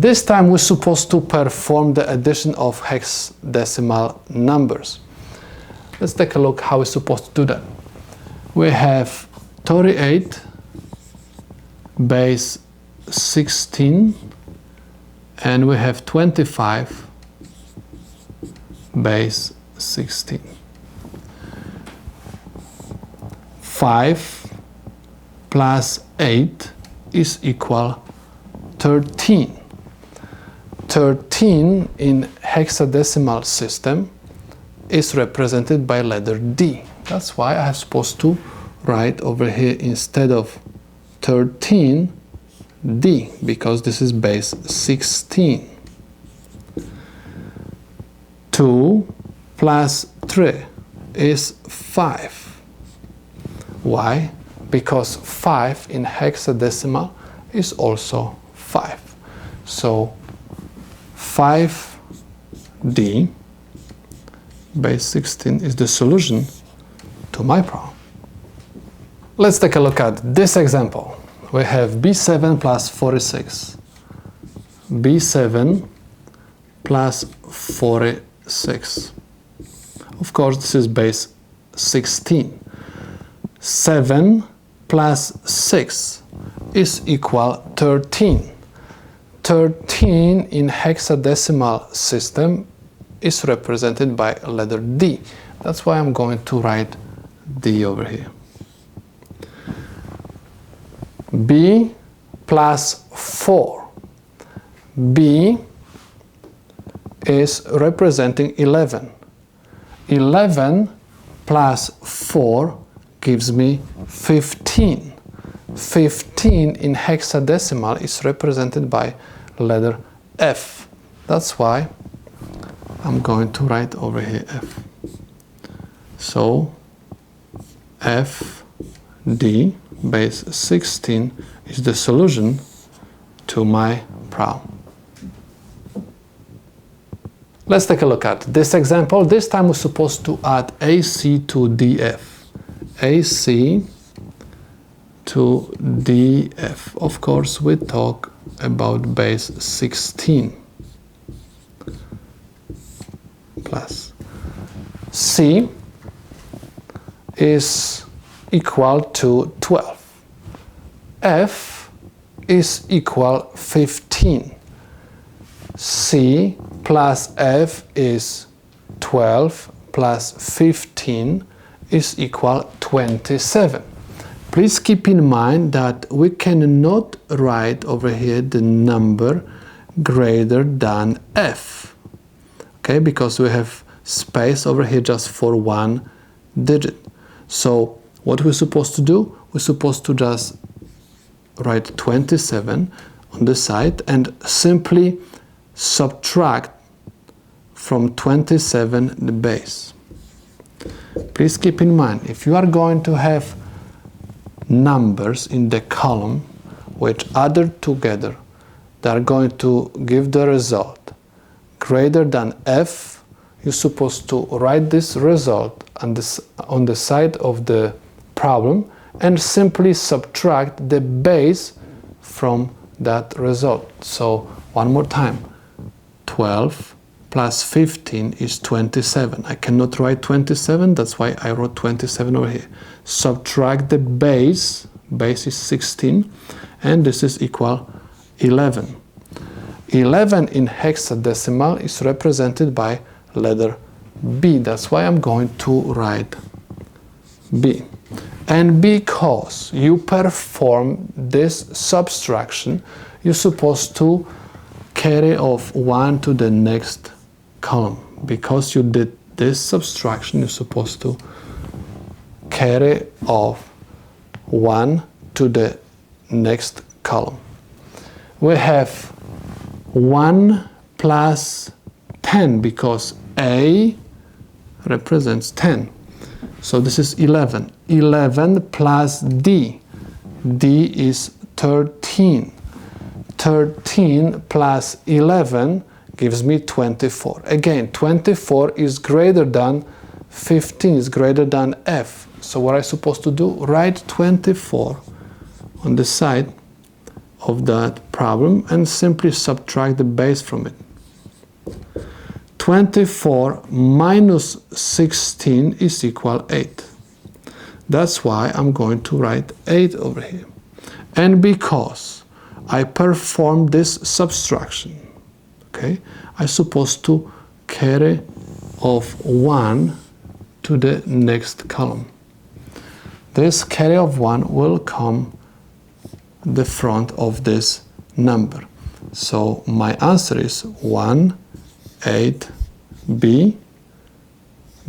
This time we're supposed to perform the addition of hexadecimal numbers. Let's take a look how we're supposed to do that. We have 38 base 16 and we have 25 base 16. 5 plus 8 is equal 13. 13 in hexadecimal system is represented by letter D. That's why I am supposed to write over here instead of 13 D, because this is base 16. 2 plus 3 is 5. Why? Because 5 in hexadecimal is also 5. So 5D base 16 is the solution to my problem. Let's take a look at this example. We have B7 plus 46. B7 plus 46. Of course, this is base 16. 7 plus 6 is equal 13. 13 in hexadecimal system is represented by letter D. That's why I'm going to write D over here. B plus 4. B is representing 11. 11 plus 4 gives me 15. 15 in hexadecimal is represented by letter F. That's why I'm going to write over here F. So FD base 16 is the solution to my problem. Let's take a look at this example. This time we're supposed to add AC to DF. AC to DF. Of course, we talk about base 16 plus C is equal to 12. F is equal 15. C plus F is 12 plus 15 is equal 27. Please keep in mind that we cannot write over here the number greater than F. Okay, because we have space over here just for one digit. So what we're supposed to do, we're supposed to just write 27 on the side and simply subtract from 27 the base. Please keep in mind, if you are going to have numbers in the column which added together, they are going to give the result greater than F, you're supposed to write this result on the side of the problem and simply subtract the base from that result. So one more time, 12 plus 15 is 27. I cannot write 27, that's why I wrote 27 over here. Subtract the base is 16, and this is equal 11. 11 in hexadecimal is represented by letter B. That's why I'm going to write B. And because you perform this subtraction, you're supposed to carry off 1 to the next column. Because you did this subtraction, you're supposed to carry off 1 to the next column. We have 1 plus 10 because A represents 10. So this is 11. 11 plus D. D is 13. 13 plus 11 gives me 24. Again, 24 is greater than 15, is greater than F. So what am I supposed to do? Write 24 on the side of that problem and simply subtract the base from it. 24 minus 16 is equal 8. That's why I'm going to write 8 over here. And because I performed this subtraction, okay, I'm supposed to carry of 1 to the next column. This carry of 1 will come the front of this number. So my answer is 1, 8b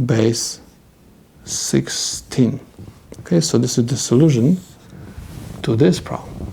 base 16. Okay, so this is the solution to this problem.